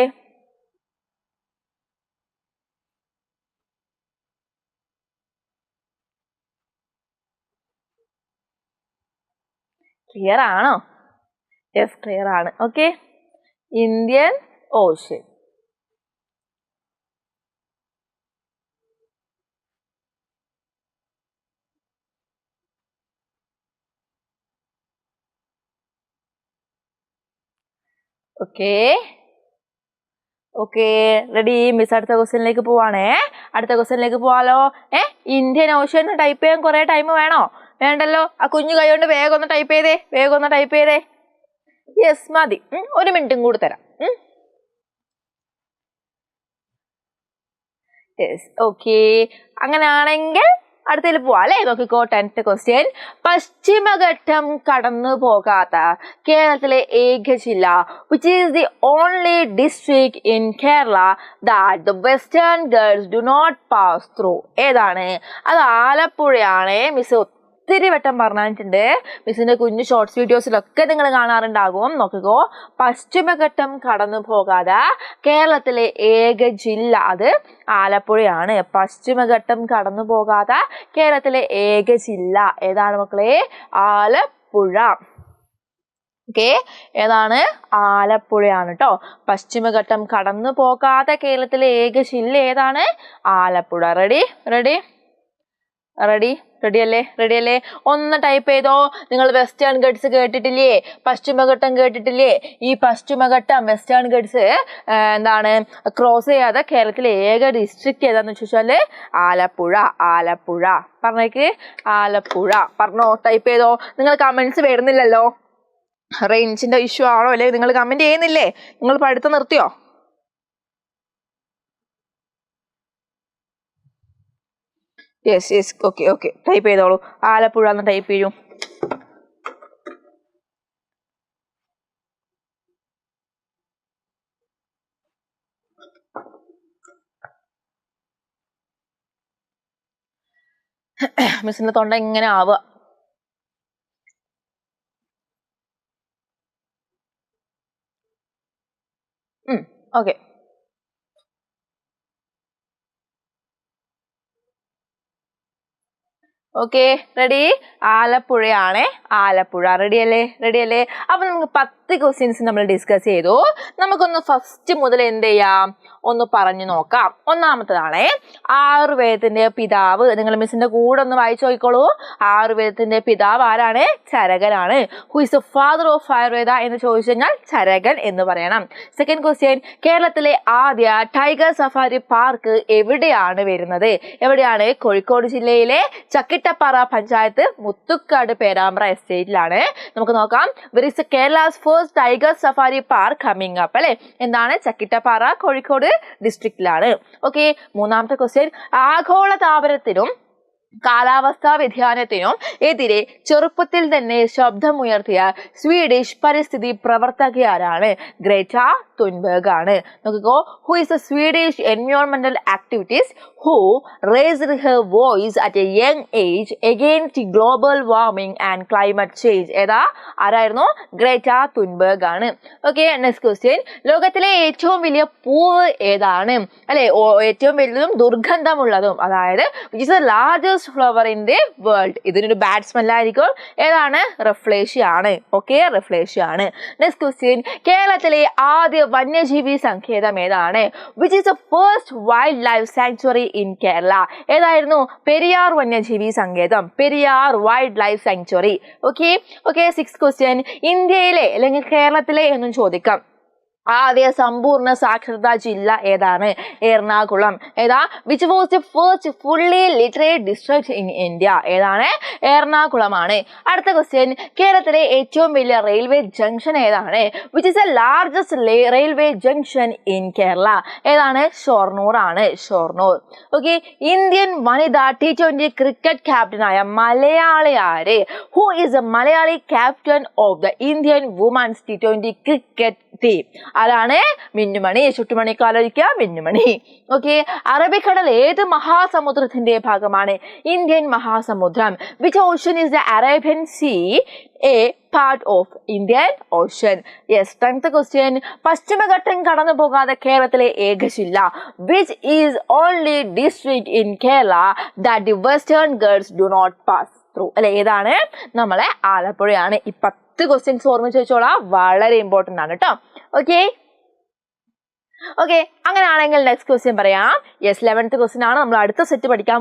ക്ലിയർ ആണോ? യെസ്, ക്ലിയർ ആണ്. Okay, Indian ocean. Okay, ready? Miss അടുത്ത ക്വസ്റ്റ്യനിലേക്ക് പോവാണേ. അടുത്ത ക്വസ്റ്റ്യനിലേക്ക് പോവാലോ. ഇന്ത്യൻ ഓഷ്യൻ ടൈപ്പ് ചെയ്യാൻ കുറെ ടൈം വേണോ? വേണ്ടല്ലോ. ആ കുഞ്ഞു കൈ കൊണ്ട് വേഗം ഒന്ന് ടൈപ്പ് ചെയ്തേ. യെസ്, മതി. 1 മിനിറ്റും കൂടി തരാം. Yes, okay. അങ്ങനെയാണെങ്കിൽ അടുത്തതിൽ പോവാം അല്ലേ? നോക്കിക്കോ, 10th ക്വസ്റ്റ്യൻ. പശ്ചിമഘട്ടം കടന്നു പോകാത്ത കേരളത്തിലെ ഏക ജില്ല, which is the only district in Kerala that the western Ghats do not pass through? ഏതാണ്? അത് ആലപ്പുഴയാണ്. മിസ് ഒത്തിരി വട്ടം പറഞ്ഞിട്ടുണ്ട്. മിസ്സിന്റെ കുഞ്ഞു ഷോർട്സ് വീഡിയോസിലൊക്കെ നിങ്ങൾ കാണാറുണ്ടാകും. നോക്കിക്കോ, പശ്ചിമഘട്ടം കടന്നു പോകാതെ കേരളത്തിലെ ഏക ജില്ല അത് ആലപ്പുഴയാണ്. പശ്ചിമഘട്ടം കടന്നു പോകാതെ കേരളത്തിലെ ഏക ജില്ല ഏതാണ് മക്കളെ? ആലപ്പുഴ. ഓക്കെ, ഏതാണ്? ആലപ്പുഴയാണ് കേട്ടോ. പശ്ചിമഘട്ടം കടന്നു പോകാതെ കേരളത്തിലെ ഏക ജില്ല ഏതാണ്? ആലപ്പുഴ. റെഡി അല്ലേ? ഒന്ന് ടൈപ്പ് ചെയ്തോ. നിങ്ങൾ വെസ്റ്റേൺ ഗഡ്സ് കേട്ടിട്ടില്ലേ? പശ്ചിമഘട്ടം കേട്ടിട്ടില്ലേ? ഈ പശ്ചിമഘട്ടം വെസ്റ്റേൺ ഗഡ്സ് എന്താണ് ക്രോസ് ചെയ്യാതെ കേരളത്തിലെ ഏക ഡിസ്ട്രിക്ട് ഏതാന്ന് ചോദിച്ചാല് ആലപ്പുഴ. പറഞ്ഞേക്ക്, ആലപ്പുഴ. പറഞ്ഞോ, ടൈപ്പ് ചെയ്തോ. നിങ്ങൾ കമന്റ്സ് വരുന്നില്ലല്ലോ. റേഞ്ചിന്റെ ഇഷ്യൂ ആണോ? അല്ലെ നിങ്ങൾ കമന്റ് ചെയ്യുന്നില്ലേ? നിങ്ങൾ പഠിത്തം നിർത്തിയോ? Yes, okay. ടൈപ്പ് ചെയ്തോളൂ. ആലപ്പുഴ എന്ന് ടൈപ്പ് ചെയ്യൂ. മിസ്സിന്റെ തൊണ്ട ഇങ്ങനെ ആവുക. Okay, okay, ready? ആലപ്പുഴയാണ്. ആലപ്പുഴ. റെഡി അല്ലേ? അപ്പൊ നമുക്ക് 10 ക്വസ്റ്റ്യൻസ് നമ്മൾ ഡിസ്കസ് ചെയ്തു. നമുക്കൊന്ന് ഫസ്റ്റ് മുതൽ എന്ത് ചെയ്യാം, ഒന്ന് പറഞ്ഞു നോക്കാം. ഒന്നാമത്തതാണ് ആയുർവേദത്തിന്റെ പിതാവ്. നിങ്ങൾ മിസ്സിന്റെ കൂടെ ഒന്ന് വായിച്ചു നോക്കിക്കോളൂ. ആയുർവേദത്തിന്റെ പിതാവ് ആരാണ്? ചരകനാണ്. Who is the father of Ayurveda എന്ന് ചോദിച്ചു കഴിഞ്ഞാൽ ചരകൻ എന്ന് പറയണം. സെക്കൻഡ് ക്വസ്റ്റ്യൻ, കേരളത്തിലെ ആദ്യ ടൈഗർ സഫാരി പാർക്ക് എവിടെയാണ് വരുന്നത്? എവിടെയാണ്? കോഴിക്കോട് ജില്ലയിലെ ചക്കിട്ടപ്പാറ പഞ്ചായത്ത് മുത്തുക്കാട് പേരാമ്പ്ര എസ്റ്റേറ്റിലാണ്. നമുക്ക് നോക്കാം. Where is Kerala's first tiger safari park coming up? അല്ലെ, എന്താണ്? ചക്കിട്ടപ്പാറ, കോഴിക്കോട് ഡിസ്ട്രിക്റ്റിലാണ്. ഓക്കെ, മൂന്നാമത്തെ ക്വസ്റ്റ്യൻ, ആഗോള താപനത്തിനും കാലാവസ്ഥാ വ്യതിയാനത്തിനും എതിരെ ചെറുപ്പത്തിൽ തന്നെ ശബ്ദമുയർത്തിയ സ്വീഡിഷ് പരിസ്ഥിതി പ്രവർത്തകയാരാണ്? ഗ്രേറ്റ തുൻബർഗ് ആണ്. നോക്കിക്കോ, ഹു ഇസ് ദ സ്വീഡിഷ് എൻവയോൺമെന്റൽ activities who raised her voice at a young age against global warming and climate change? ആരായിരുന്നു? ഗ്രേറ്റ തുൻബർഗ് ആണ്. ഓക്കെ, നെക്സ്റ്റ് ക്വസ്റ്റ്യൻ, ലോകത്തിലെ ഏറ്റവും വലിയ പൂവ് ഏതാണ്? അല്ലെ, ഏറ്റവും വലുതും ദുർഗന്ധമുള്ളതും, അതായത് which is the largest flower in the world? ഇതിനൊരു ബാഡ് സ്മെല്ലായിരിക്കും. ഏതാണ്? റഫ്ലേഷ്യ ആണ്. ഓക്കെ, റഫ്ലേഷ്യ ആണ്. നെക്സ്റ്റ് ക്വസ്റ്റ്യൻ, കേരളത്തിലെ ആദ്യ വന്യജീവി സങ്കേതം ഏതാണ്? which is the first wildlife sanctuary in Kerala? ഏതായിരുന്നു? പെരിയാർ വന്യജീവി സങ്കേതം, Periyar wildlife sanctuary. Okay, six question, ഇന്ത്യയിലെ അല്ലെങ്കിൽ കേരളത്തിലെ എന്നും ചോദിക്കാം. ആദ്യ സമ്പൂർണ്ണ സാക്ഷരതാ ജില്ല ഏതാണ്? എറണാകുളം. ഏതാ? Which was the first fully literate district in India? ഏതാണ്? എറണാകുളമാണ്. അടുത്ത ക്വസ്റ്റ്യൻ, കേരളത്തിലെ ഏറ്റവും വലിയ റെയിൽവേ ജംഗ്ഷൻ ഏതാണ്? Which is the largest railway junction in Kerala? ഏതാണ്? ഷൊർണൂർ ആണ്. ഷൊർണൂർ. ഓക്കെ. ഇന്ത്യൻ വനിതാ T20 ക്രിക്കറ്റ് ക്യാപ്റ്റനായ മലയാളി ആര്? Who is the Malayali captain of the Indian women's T20 cricket team? ആരാണ്? മിന്നുമണി. ചുട്ടുമണിക്ക് ആലോചിക്കുക, മിന്നുമണി. ഓക്കെ. അറബിക്കടൽ ഏത് മഹാസമുദ്രത്തിന്റെ ഭാഗമാണ്? ഇന്ത്യൻ മഹാസമുദ്രം. Which ocean is the Arabian sea a part of Indian ocean? Yes. 10th question, പശ്ചിമഘട്ടം കടന്നു പോകാതെ കേരളത്തിലെ ഏക ജില്ല? Which is only district in Kerala that the western ഗേൾസ് ഡു നോട്ട് പാസ് ത്രൂ? അല്ലെ, ഏതാണ്? നമ്മളെ ആലപ്പുഴയാണ്. ഈ 10 ക്വസ്റ്റ്യൻസ് ഓർമ്മിച്ച് വെച്ചോളാം, വളരെ ഇമ്പോർട്ടൻ്റ് ആണ് കേട്ടോ. ഓക്കെ. ഓക്കെ, അങ്ങനെയാണെങ്കിൽ നെക്സ്റ്റ് ക്വസ്റ്റ്യൻ പറയാം. യെസ്, 11th ക്വസ്റ്റ്യൻ ആണ്. നമ്മൾ അടുത്ത സെറ്റ് പഠിക്കാൻ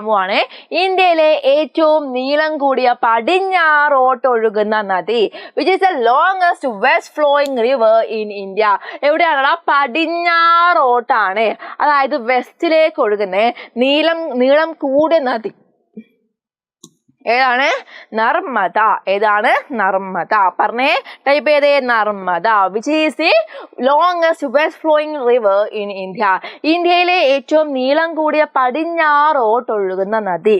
പോവാണ്. ഇന്ത്യയിലെ ഏറ്റവും നീളം കൂടിയ പടിഞ്ഞാറോട്ടൊഴുകുന്ന നദി? Which is the longest west flowing river in India? എവിടെയാണ്? പടിഞ്ഞാറോട്ടാണ്. അതായത് വെസ്റ്റിലേക്ക് ഒഴുകുന്ന നീളം കൂടിയ നദി ഏതാണ്? നർമ്മദ. ഏതാണ്? നർമ്മദ. പറഞ്ഞേ, ടൈപ്പ് ചെയ്തേ, Narmada. Which is the longest west flowing river in India? ഇന്ത്യയിലെ ഏറ്റവും നീളം കൂടിയ പടിഞ്ഞാറോട്ടൊഴുകുന്ന നദി.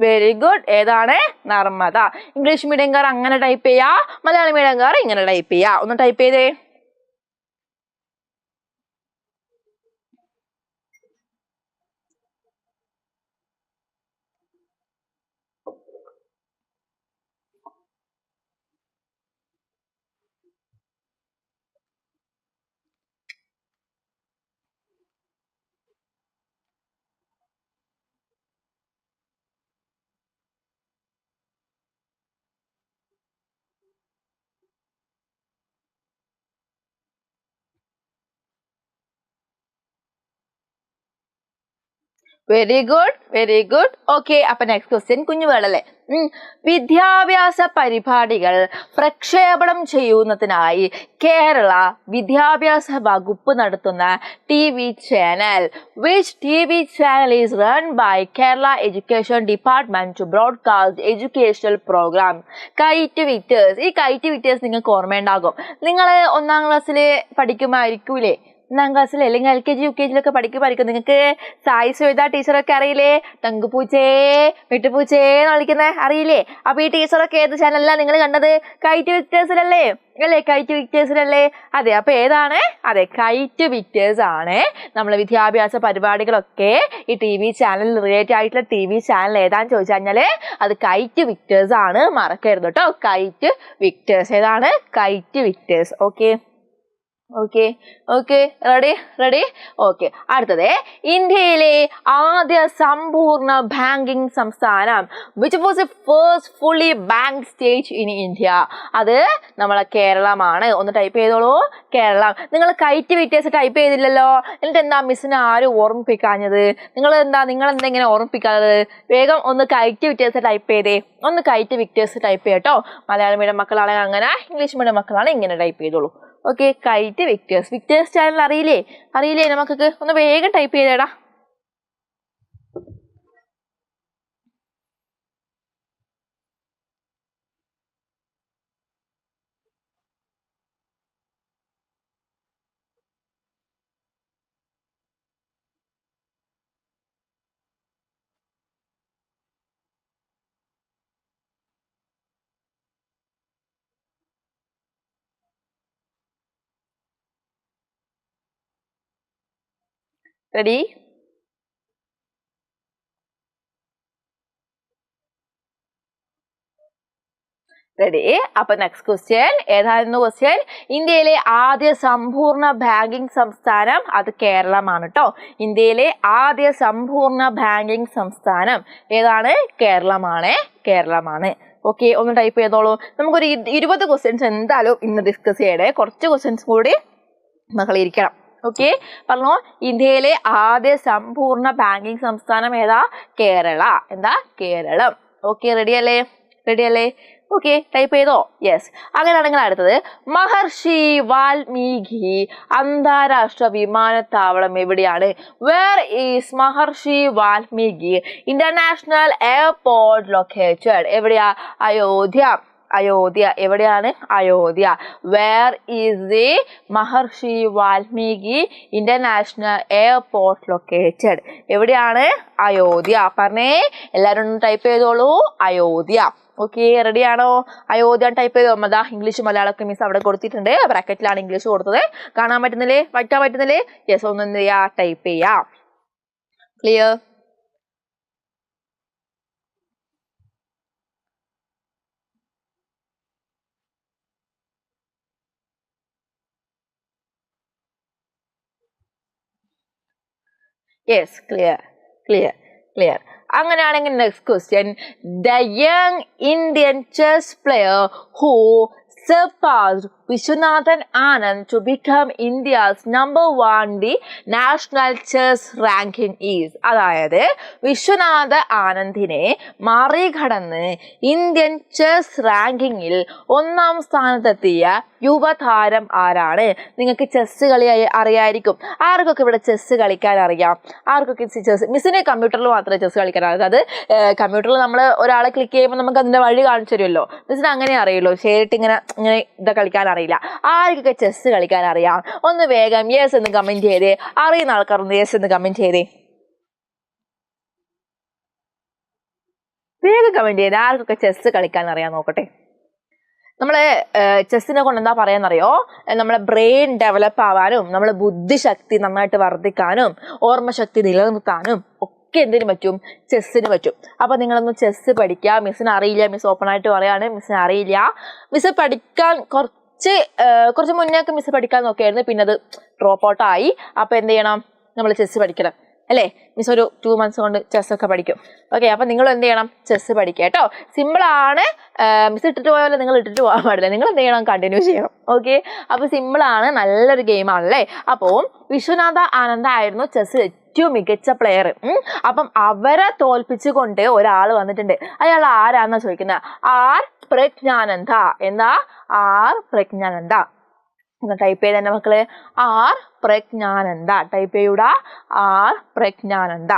Very good. ഏതാണ്? നർമ്മദ. ഇംഗ്ലീഷ് മീഡിയംകാർ അങ്ങനെ ടൈപ്പ് ചെയ്യാ, മലയാളം മീഡിയംകാർ ഇങ്ങനെ ടൈപ്പ് ചെയ്യാ. ഒന്ന് ടൈപ്പ് ചെയ്തേ. Very good, very good. Okay, അപ്പൊ നെക്സ്റ്റ് ക്വസ്റ്റ്യൻ കുഞ്ഞുവേളല്ലേ. വിദ്യാഭ്യാസ പരിപാടികൾ പ്രക്ഷേപണം ചെയ്യുന്നതിനായി കേരള വിദ്യാഭ്യാസ വകുപ്പ് നടത്തുന്ന TV channel? Which TV channel is run by Kerala education department to broadcast educational programme? KITE Victers. ഈ കൈറ്റ് വിക്ടേഴ്സ് നിങ്ങൾക്ക് ഓർമ്മയുണ്ടാകും. നിങ്ങൾ 1ാം ക്ലാസ്സിൽ പഠിക്കുമായിരിക്കൂലേ? 1ാം ക്ലാസ്സിൽ അല്ലെങ്കിൽ LKG UKG പഠിക്കും. നിങ്ങൾക്ക് സായി ശ്വേത ടീച്ചറൊക്കെ അറിയില്ലേ? തങ്കുപൂച്ചേ വിട്ടുപൂച്ചേന്ന് വിളിക്കുന്നത് അറിയില്ലേ? അപ്പൊ ഈ ടീച്ചറൊക്കെ ഏത് ചാനലിലാണ് നിങ്ങൾ കണ്ടത്? കൈറ്റ് വിക്ടേഴ്സിലല്ലേ? അല്ലേ? കൈറ്റ് വിക്ടേഴ്സിലല്ലേ? അതെ. അപ്പൊ ഏതാണ്? അതെ, കൈറ്റ് വിക്ടേഴ്സ് ആണ്. നമ്മൾ വിദ്യാഭ്യാസ പരിപാടികളൊക്കെ ഈ TV ചാനൽ റിലേറ്റഡ് ആയിട്ടുള്ള TV ചാനൽ ഏതാന്ന് ചോദിച്ചു കഴിഞ്ഞാല് അത് കൈറ്റ് വിക്ടേഴ്സ് ആണ്. മറക്കരുത് കേട്ടോ. കൈറ്റ് വിക്ടേഴ്സ്. ഏതാണ്? KITE Victers. Okay. Ready. Okay. അടുത്തത്, ഇന്ത്യയിലെ ആദ്യ സമ്പൂർണ്ണ ബാങ്കിങ് സംസ്ഥാനം? Which was the first fully bank state in India? അത് നമ്മളെ കേരളമാണ്. ഒന്ന് ടൈപ്പ് ചെയ്തോളൂ, കേരളം. നിങ്ങൾ കൈറ്റ് വിക്ടേഴ്സ് ടൈപ്പ് ചെയ്തില്ലല്ലോ. എന്നിട്ട് എന്താ മിസ്സിനെ ആരും ഓർമ്മിപ്പിക്കാഞ്ഞത്? നിങ്ങൾ എന്തെങ്ങനെ ഓർമ്മിപ്പിക്കാത്തത്? വേഗം ഒന്ന് കൈറ്റ് വിക്ടേഴ്സ് ടൈപ്പ് ചെയ്തേ. ഒന്ന് കൈറ്റ് വിക്ടേഴ്സ് ടൈപ്പ് ചെയ്യട്ടോ. മലയാളം മീഡിയം മക്കളാണെങ്കിൽ അങ്ങനെ, ഇംഗ്ലീഷ് മീഡിയം മക്കളാണെങ്കിൽ ഇങ്ങനെ ടൈപ്പ് ചെയ്തോളൂ. ഓക്കെ. കൈറ്റ് വിക്ടേഴ്സ് ചാനൽ അറിയില്ലേ നമുക്കൊക്കെ? ഒന്ന് വേഗം ടൈപ്പ് ചെയ്തേടാ. റെഡി? അപ്പൊ നെക്സ്റ്റ് ക്വസ്റ്റ്യൻ ഏതായിരുന്നു? ക്വസ്റ്റ്യൻ, ഇന്ത്യയിലെ ആദ്യ സമ്പൂർണ്ണ ബാങ്കിങ് സംസ്ഥാനം? അത് കേരളമാണ് കേട്ടോ. ഇന്ത്യയിലെ ആദ്യ സമ്പൂർണ്ണ ബാങ്കിങ് സംസ്ഥാനം ഏതാണ്? കേരളമാണ്. ഓക്കെ, ഒന്ന് ടൈപ്പ് ചെയ്തോളൂ. നമുക്കൊരു 20 ക്വസ്റ്റ്യൻസ് എന്തായാലും ഇന്ന് ഡിസ്കസ് ചെയ്യണേ. കുറച്ച് ക്വസ്റ്റ്യൻസ് കൂടി മക്കളിരിക്കണം. ഓക്കെ, പറഞ്ഞോ. ഇന്ത്യയിലെ ആദ്യ സമ്പൂർണ്ണ ബാങ്കിങ് സംസ്ഥാനം ഏതാ? കേരള. എന്താ? കേരളം. ഓക്കെ, റെഡിയല്ലേ? ഓക്കെ, ടൈപ്പ് ചെയ്തോ? യെസ്. അങ്ങനെയാണെങ്കിൽ അടുത്തത്, മഹർഷി വാൽമീകി അന്താരാഷ്ട്ര വിമാനത്താവളം എവിടെയാണ്? Where is Maharshi Valmiki international airport located? എവിടെയാ? അയോധ്യ. എവിടെയാണ്? Ayodhya. Where is the Maharshi Valmiki international airport located? എവിടെയാണ്? അയോധ്യ. പറഞ്ഞേ, എല്ലാവരും ഒന്ന് ടൈപ്പ് ചെയ്തോളൂ. അയോധ്യ. ഓക്കെ, റെഡിയാണോ? അയോധ്യ ടൈപ്പ് ചെയ്തോ. അതാ ഇംഗ്ലീഷ് മലയാളമൊക്കെ മിസ് അവിടെ കൊടുത്തിട്ടുണ്ട്. ബ്രാക്കറ്റിലാണ് ഇംഗ്ലീഷ് കൊടുത്തത്. കാണാൻ പറ്റുന്നില്ലേ? വായിക്കാൻ പറ്റുന്നില്ലേ? യെസ്, ഒന്ന് എന്ത് ചെയ്യാ? ടൈപ്പ് ചെയ്യാം. ക്ലിയർ? Yes, clear. അങ്ങനെയാണെങ്കിൽ next question, the young Indian chess player who surpassed Vishwanathan Anand to become India's #1 the national chess ranking is? അതായത് വിശ്വനാഥ ആനന്ദിനെ മറികടന്ന് ഇന്ത്യൻ ചെസ് റാങ്കിങ്ങിൽ 1ാം സ്ഥാനത്തെത്തിയ യുവതാരം ആരാണ്? നിങ്ങൾക്ക് ചെസ് കളി അറിയായിരിക്കും. ആർക്കൊക്കെ ഇവിടെ ചെസ് കളിക്കാൻ അറിയാം? ആർക്കൊക്കെ ചെസ്? മിസ്സിന് കമ്പ്യൂട്ടറിൽ മാത്രമേ ചെസ് കളിക്കാൻ അറിയാം. അതായത് കമ്പ്യൂട്ടറിൽ നമ്മൾ ഒരാളെ ക്ലിക്ക് ചെയ്യുമ്പോൾ നമുക്ക് അതിൻ്റെ വഴി കാണിച്ചു തരുമല്ലോ. മിസ്സിന് അങ്ങനെ അറിയുള്ളൂ. ശരിയായിട്ട് ഇങ്ങനെ ഇത് കളിക്കാൻ അറിയില്ല. ആർക്കൊക്കെ ചെസ് കളിക്കാൻ അറിയാം? ഒന്ന് വേഗം യെസ് എന്ന് കമന്റ് ചെയ്തേ. അറിയുന്ന ആൾക്കാർ ഒന്ന് യെസ് എന്ന് കമന്റ് ചെയ്തേ. വേഗം കമന്റ് ചെയ്തേ. ആർക്കൊക്കെ ചെസ് കളിക്കാൻ അറിയാൻ നോക്കട്ടെ. നമ്മള് ചെസ്സിനെ കൊണ്ട് എന്താ പറയാന്നറിയോ? നമ്മളെ ബ്രെയിൻ ഡെവലപ്പ് ആവാനും നമ്മളെ ബുദ്ധിശക്തി നന്നായിട്ട് വർദ്ധിക്കാനും ഓർമ്മശക്തി നിലനിർത്താനും ഒക്കെ എന്തിനു പറ്റും? ചെസ്സിന് പറ്റും. അപ്പൊ നിങ്ങളൊന്ന് ചെസ് പഠിക്കുക. മിസ്സിന് അറിയില്ല, മിസ് ഓപ്പൺ ആയിട്ട് പറയാണ്, മിസ്സിന് അറിയില്ല. മിസ് പഠിക്കാൻ കുറച്ച് മുന്നേക്ക് മിസ് പഠിക്കാൻ നോക്കിയായിരുന്നു, പിന്നെ അത് ഡ്രോപ്പ് ഔട്ട് ആയി. അപ്പൊ എന്ത് ചെയ്യണം? നമ്മൾ ചെസ് പഠിക്കണം അല്ലേ? മിസ് ഒരു 2 months കൊണ്ട് ചെസ്സൊക്കെ പഠിക്കും. ഓക്കെ, അപ്പൊ നിങ്ങൾ എന്ത് ചെയ്യണം? ചെസ് പഠിക്കുക കേട്ടോ. സിമ്പിളാണ്. മിസ് ഇട്ടിട്ട് പോയാൽ നിങ്ങൾ ഇട്ടിട്ട് പോകാൻ പാടില്ല. നിങ്ങൾ എന്ത് ചെയ്യണം? കണ്ടിന്യൂ ചെയ്യണം. ഓക്കെ, അപ്പൊ സിമ്പിളാണ്, നല്ലൊരു ഗെയിമാണല്ലേ. അപ്പോൾ വിശ്വനാഥ ആനന്ദ് ആയിരുന്നു ചെസ് ഏറ്റവും മികച്ച പ്ലെയർ. അപ്പം അവരെ തോൽപ്പിച്ചുകൊണ്ട് ഒരാൾ വന്നിട്ടുണ്ട്. അയാൾ ആരാന്നാ ചോദിക്കുന്നത്? ആർ പ്രജ്ഞാനന്ദ. എന്താ? ആർ പ്രജ്ഞാനന്ദ. ഒന്ന് ടൈപ്പ് ചെയ്ത് തന്നെ മക്കള്. ആർ പ്രജ്ഞാനന്ദ. ടൈപ്പ് ചെയ്യൂടാ. ആർ പ്രജ്ഞാനന്ദ.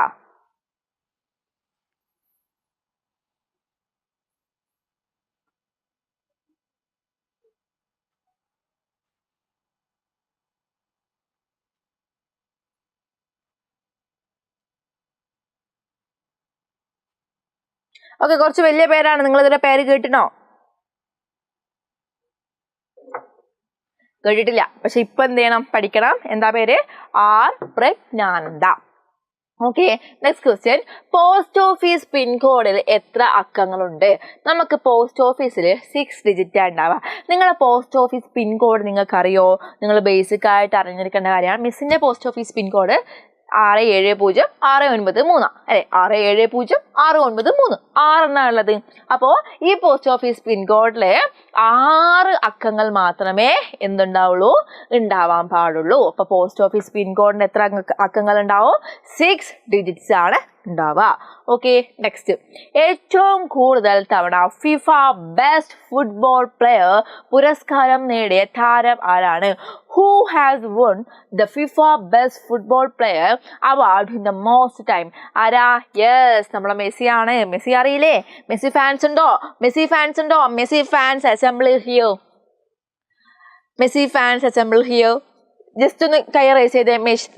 ഓക്കെ, കുറച്ച് വലിയ പേരാണ്. നിങ്ങൾ ഇതിന്റെ പേര് കേട്ടിനോ? കേട്ടിട്ടില്ല. പക്ഷെ ഇപ്പൊ എന്ത് ചെയ്യണം? പഠിക്കണം. എന്താ പേര്? R Praggnanandhaa. Okay, next question. Post office പിൻകോഡിൽ എത്ര അക്കങ്ങളുണ്ട്? നമുക്ക് പോസ്റ്റ് ഓഫീസിൽ 6 ഡിജിറ്റ് ഉണ്ടാവുക. നിങ്ങളുടെ പോസ്റ്റ് ഓഫീസ് പിൻകോഡ് നിങ്ങൾക്ക് അറിയോ? നിങ്ങൾ ബേസിക് ആയിട്ട് അറിഞ്ഞിരിക്കേണ്ട കാര്യമാണ്. മിസ്സിന്റെ പോസ്റ്റ് ഓഫീസ് പിൻകോഡ് 670693 അല്ലെ? 670693 6 ഉള്ളത്. അപ്പോ ഈ പോസ്റ്റ് ഓഫീസ് പിൻകോഡില് 6 അക്കങ്ങൾ മാത്രമേ ഉണ്ടാവാൻ പാടുള്ളൂ. അപ്പൊ പോസ്റ്റ് ഓഫീസ് പിൻകോഡിന് എത്ര അക്കങ്ങൾ ഉണ്ടാവും? 6 ഡിജിറ്റ്സ് ആണ് ഉണ്ടാവുക. Okay, next. ഏറ്റവും കൂടുതൽ തവണ ഫിഫ ബെസ്റ്റ് ഫുട്ബോൾ പ്ലെയർ പുരസ്കാരം നേടിയ താരം ആരാണ്? Who has won the FIFA Best Football Player Award in the most time? ആരാ? യെസ്, നമ്മളെ മെസ്സി ആണ്. മെസ്സി അറിയില്ലേ? മെസ്സി ഫാൻസ് ഉണ്ടോ? Messi fans assemble here. Messi fans assemble here. Just ഒന്ന് കൈ റൈസ് ചെയ്തേ.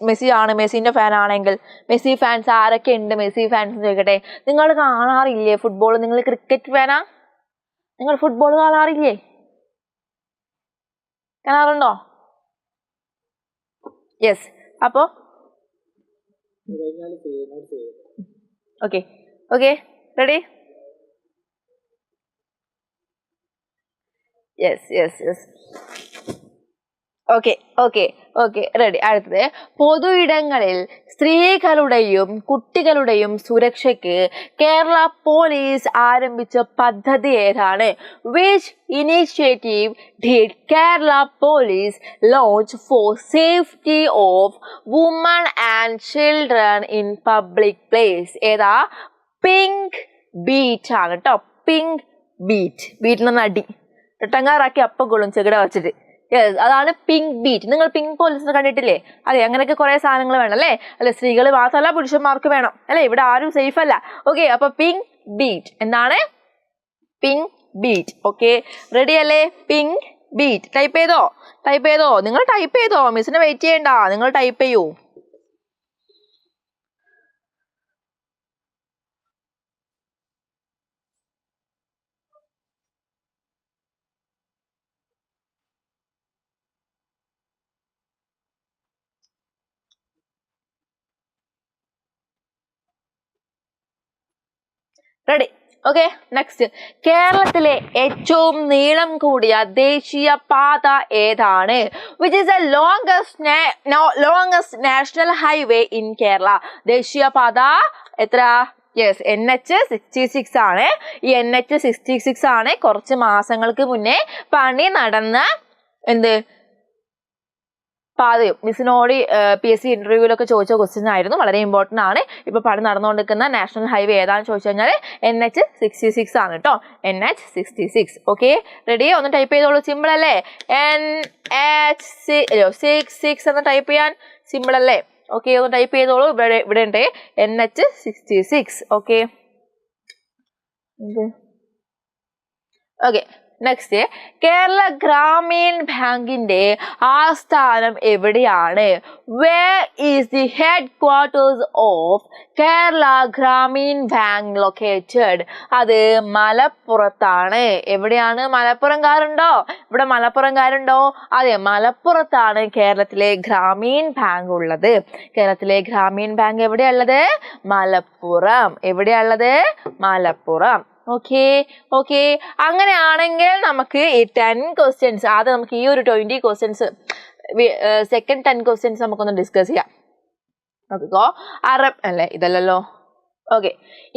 മെസ്സി ആണ്. മെസ്സിന്റെ ഫാൻ ആണെങ്കിൽ മെസ്സി ഫാൻസ് ആരൊക്കെ ഉണ്ട്? മെസ്സി ഫാൻസ് ചോദിക്കട്ടെ. നിങ്ങൾ കാണാറില്ലേ ഫുട്ബോൾ? നിങ്ങൾ ക്രിക്കറ്റ് ഫാനാ? നിങ്ങൾ ഫുട്ബോൾ കാണാറില്ലേ? കാണാറുണ്ടോ? യെസ്. അപ്പോ okay ready? Yes. Okay okay okay ready. അടുത്തത്, പൊതു ഇടങ്ങളിൽ സ്ത്രീകളുടെയും കുട്ടികളുടെയും സുരക്ഷയ്ക്ക് കേരള പോലീസ് ആരംഭിച്ച പദ്ധതി ഏതാണ്? Which initiative did Kerala police launch for safety of woman and children in public place? ഏതാ? പിങ്ക് ബീറ്റ് ആണ് കേട്ടോ. Pink beat. ബീറ്റിൽ നിന്ന് അടി ടങ്ങാറാക്കി അപ്പം കൊള്ളും ചെകിട വച്ചിട്ട്. യെസ്, അതാണ് പിങ്ക് ബീറ്റ്. നിങ്ങൾ പിങ്ക് പോലീസ് കണ്ടിട്ടില്ലേ? അതെ, അങ്ങനെയൊക്കെ കുറെ സാധനങ്ങൾ വേണം അല്ലേ? അല്ലെ, സ്ത്രീകൾ മാത്രമല്ല പുരുഷന്മാർക്ക് വേണം അല്ലെ? ഇവിടെ ആരും സേഫ് അല്ല. ഓക്കെ, അപ്പൊ പിങ്ക് ബീറ്റ് എന്താണ്? Pink beat. ഓക്കെ, റെഡി അല്ലേ? പിങ്ക് ബീറ്റ് ടൈപ്പ് ചെയ്തോ? ടൈപ്പ് ചെയ്തോ? നിങ്ങൾ ടൈപ്പ് ചെയ്തോ? മിസ്സിനെ വെയിറ്റ് ചെയ്യണ്ട, നിങ്ങൾ ടൈപ്പ് ചെയ്യൂ. റെഡി. Okay, next. കേരളത്തിലെ ഏറ്റവും നീളം കൂടിയ ദേശീയ പാത ഏതാണ്? Which is the longest national highway in Kerala? ദേശീയ പാത എത്ര? യെസ്, NH-66 ആണ്. ഈ NH-66 ആണ് കുറച്ച് മാസങ്ങൾക്ക് മുന്നേ പണി നടന്ന എന്ത് പാതയും. മിസ്സിനോട് PSC ഇന്റർവ്യൂവിലൊക്കെ ചോദിച്ച ക്വസ്റ്റ്യൻ ആയിരുന്നു, വളരെ ഇമ്പോർട്ടന്റ് ആണ്. ഇപ്പൊ പണി നടന്നുകൊണ്ടിരിക്കുന്ന നാഷണൽ ഹൈവേ ഏതാണെന്ന് ചോദിച്ചു കഴിഞ്ഞാൽ NH-66 ആണ് കേട്ടോ. NH-66. Okay, ready? ഒന്ന് ടൈപ്പ് ചെയ്തോളൂ. സിമ്പിൾ അല്ലേ? NH-66 എന്ന് ടൈപ്പ് ചെയ്യാൻ സിമ്പിൾ അല്ലേ? ഓക്കെ, ഒന്ന് ടൈപ്പ് ചെയ്തോളൂ. ഇവിടെ ഉണ്ട് NH-66. Okay okay, next. Kerala Gramin ബാങ്കിന്റെ ആസ്ഥാനം എവിടെയാണ്? Where is the headquarters of Kerala Gramin bank located? അത് മലപ്പുറത്താണ്. എവിടെയാണ്? മലപ്പുറംകാരുണ്ടോ? ഇവിടെ മലപ്പുറംകാരുണ്ടോ? അതെ, മലപ്പുറത്താണ് കേരളത്തിലെ ഗ്രാമീൺ ബാങ്ക് ഉള്ളത്. കേരളത്തിലെ ഗ്രാമീൺ ബാങ്ക് എവിടെയുള്ളത്? മലപ്പുറം. എവിടെയുള്ളത്? മലപ്പുറം. ഓക്കെ ഓക്കെ, അങ്ങനെയാണെങ്കിൽ നമുക്ക് ഈ 10 ക്വസ്റ്റ്യൻസ്, ആദ്യം നമുക്ക് ഈ ഒരു 20 ക്വസ്റ്റ്യൻസ്, സെക്കൻഡ് 10 ക്വസ്റ്റ്യൻസ് നമുക്കൊന്ന് ഡിസ്കസ് ചെയ്യാം. നോക്കിക്കോ. അല്ലേ, ഇതല്ലല്ലോ. ഓക്കെ,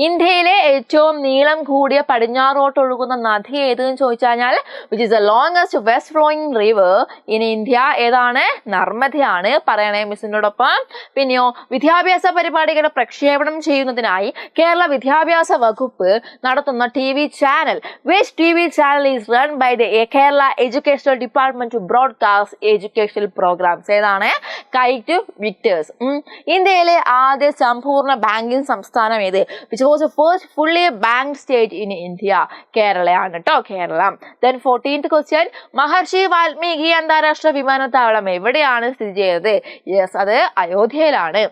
ഇന്ത്യയിലെ ഏറ്റവും നീളം കൂടിയ പടിഞ്ഞാറോട്ട് ഒഴുകുന്ന നദി ഏതെന്ന് ചോദിച്ചു കഴിഞ്ഞാൽ which is the longest west flowing river in India? ഏതാണ്? നർമ്മദയാണ്. പറയണേ മിസ്സിനോടൊപ്പം. പിന്നെയോ, വിദ്യാഭ്യാസ പരിപാടികൾ പ്രക്ഷേപണം ചെയ്യുന്നതിനായി കേരള വിദ്യാഭ്യാസ വകുപ്പ് നടത്തുന്ന TV channel? Which TV channel is run by the Kerala educational department to broadcast educational programmes? ഏതാണ്? കൈറ്റ് വിക്ടേഴ്സ്. ഇന്ത്യയിലെ ആദ്യ സമ്പൂർണ്ണ ബാങ്കിംഗ് സംസ്ഥാനം ഏത്? which was the first fully banked state in India? കേരളയാണ് കേട്ടോ, കേരളം. Then 14th question. മഹർഷി വാൽമീകി അന്താരാഷ്ട്ര വിമാനത്താവളം എവിടെയാണ് സ്ഥിതി ചെയ്യുന്നത്? യെസ്, അത് അയോധ്യയിലാണ്.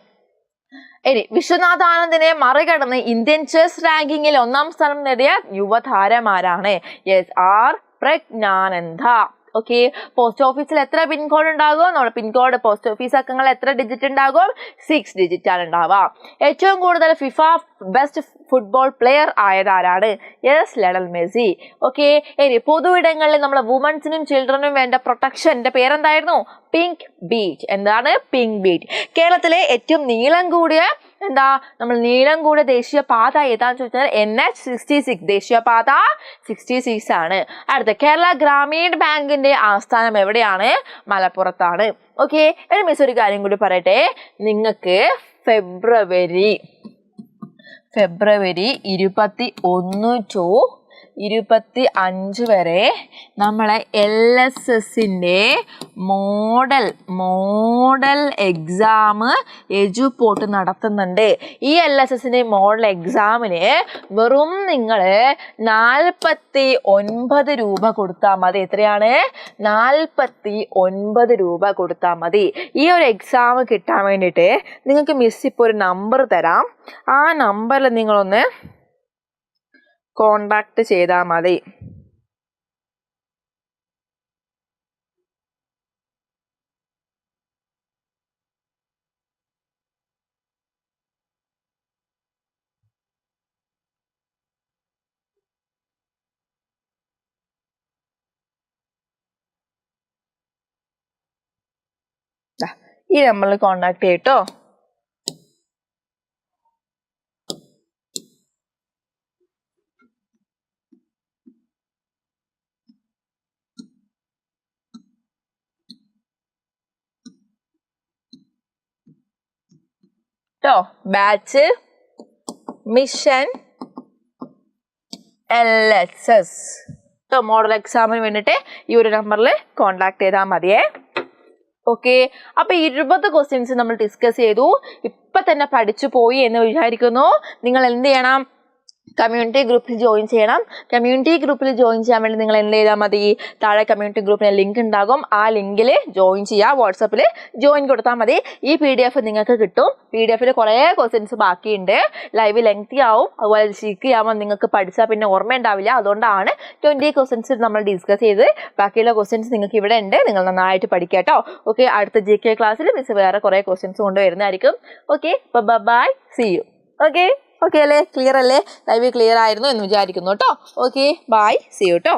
ഇനി, വിശ്വനാഥാനന്ദനെ മറികടന്ന് ഇന്ത്യൻ ചെസ് റാങ്കിങ്ങിൽ 1ാം സ്ഥാനം നേടിയ യുവതാരമാരാണ്? യെസ്, പ്രജ്ഞാനന്ദ. ഓക്കെ, പോസ്റ്റ് ഓഫീസിൽ എത്ര പിൻകോഡ് ഉണ്ടാകും? നമ്മുടെ പിൻകോഡ് പോസ്റ്റ് ഓഫീസ് അക്കങ്ങൾ എത്ര ഡിജിറ്റ് ഉണ്ടാകും? 6 ഡിജിറ്റ് ആണ് ഉണ്ടാവുക. ഏറ്റവും കൂടുതൽ ഫിഫ ബെസ്റ്റ് ഫുട്ബോൾ പ്ലെയർ ആയതാരാണ്? Yes, Lionel Messi. ഓക്കെ, ഇനി പൊതുവിടങ്ങളിൽ നമ്മൾ വുമൻസിനും ചിൽഡ്രനും വേണ്ട പ്രൊട്ടക്ഷന്റെ പേരെന്തായിരുന്നു? Pink beat. എന്താണ്? Pink beat. കേരളത്തിലെ ഏറ്റവും നീളം കൂടിയ നീളം കൂടിയ ദേശീയ പാത ഏതാന്ന് ചോദിച്ചാൽ NH-66. ദേശീയ പാത 66 ആണ്. അടുത്ത, കേരള ഗ്രാമീൺ ബാങ്കിന്റെ ആസ്ഥാനം എവിടെയാണ്? മലപ്പുറത്താണ്. ഓക്കെ, ഇനി മിസ് ഒരു കാര്യം കൂടി പറയട്ടെ. നിങ്ങൾക്ക് ഫെബ്രുവരി 21 to 25 വരെ നമ്മളെ LSSന്റെ മോഡൽ എക്സാം എജുപോർട്ട് നടത്തുന്നുണ്ട്. ഈ LSSന്റെ മോഡൽ എക്സാമിന് വെറും നിങ്ങൾ 49 രൂപ കൊടുത്താൽ മതി. എത്രയാണ്? 49 രൂപ കൊടുത്താൽ മതി. ഈ ഒരു എക്സാം കിട്ടാൻ വേണ്ടിയിട്ട് നിങ്ങൾക്ക് മിസ് ഇപ്പോൾ ഒരു നമ്പർ തരാം. ആ നമ്പറിൽ നിങ്ങളൊന്ന് കോണ്ടാക്ട് ചെയ്താൽ മതി. ഈ നമ്പറിൽ കോൺടാക്ട് ചെയ്യട്ടോ. ബാച്ച് മിഷൻ LSS മോഡൽ എക്സാമിന് വേണ്ടിയിട്ട് ഈ ഒരു നമ്പറിൽ കോൺടാക്ട് ചെയ്താൽ മതിയേ. ഓക്കെ, അപ്പൊ 20 ക്വസ്റ്റ്യൻസ് നമ്മൾ ഡിസ്കസ് ചെയ്തു. ഇപ്പൊ തന്നെ പഠിച്ചു പോയി എന്ന് വിചാരിക്കുന്നു. നിങ്ങൾ എന്ത് ചെയ്യണം? കമ്മ്യൂണിറ്റി ഗ്രൂപ്പിൽ ജോയിൻ ചെയ്യണം. കമ്മ്യൂണിറ്റി ഗ്രൂപ്പിൽ ജോയിൻ ചെയ്യാൻ വേണ്ടി നിങ്ങൾ എന്ത് ചെയ്താൽ മതി? താഴെ കമ്മ്യൂണിറ്റി ഗ്രൂപ്പിന് ലിങ്ക് ഉണ്ടാകും. ആ ലിങ്കിൽ ജോയിൻ ചെയ്യുക. വാട്സപ്പിൽ ജോയിൻ കൊടുത്താൽ മതി. ഈ PDF നിങ്ങൾക്ക് കിട്ടും. PDF കുറേ ക്വസ്റ്റ്യൻസ് ബാക്കിയുണ്ട്. ലൈവ് ലെങ്തി ആവും. അതുപോലെ ചീക്ക് ആവുമ്പോൾ നിങ്ങൾക്ക് പഠിച്ചാൽ പിന്നെ ഓർമ്മ ഉണ്ടാവില്ല. അതുകൊണ്ടാണ് 20 ക്വസ്റ്റ്യൻസ് നമ്മൾ ഡിസ്കസ് ചെയ്ത്. ബാക്കിയുള്ള ക്വസ്റ്റ്യൻസ് നിങ്ങൾക്ക് ഇവിടെ ഉണ്ട്. നിങ്ങൾ നന്നായിട്ട് പഠിക്കുക കേട്ടോ. ഓക്കെ, അടുത്ത GK ക്ലാസ്സിൽ മിസ് വേറെ കുറേ ക്വസ്റ്റ്യൻസ് കൊണ്ടുവരുന്നതായിരിക്കും. Okay, bye, see you. Okay അല്ലേ? ക്ലിയർ അല്ലേ? ലൈവ് ക്ലിയർ ആയിരുന്നു എന്ന് വിചാരിക്കുന്നു കേട്ടോ. ഓക്കെ, ബൈ, സീ യു കേട്ടോ.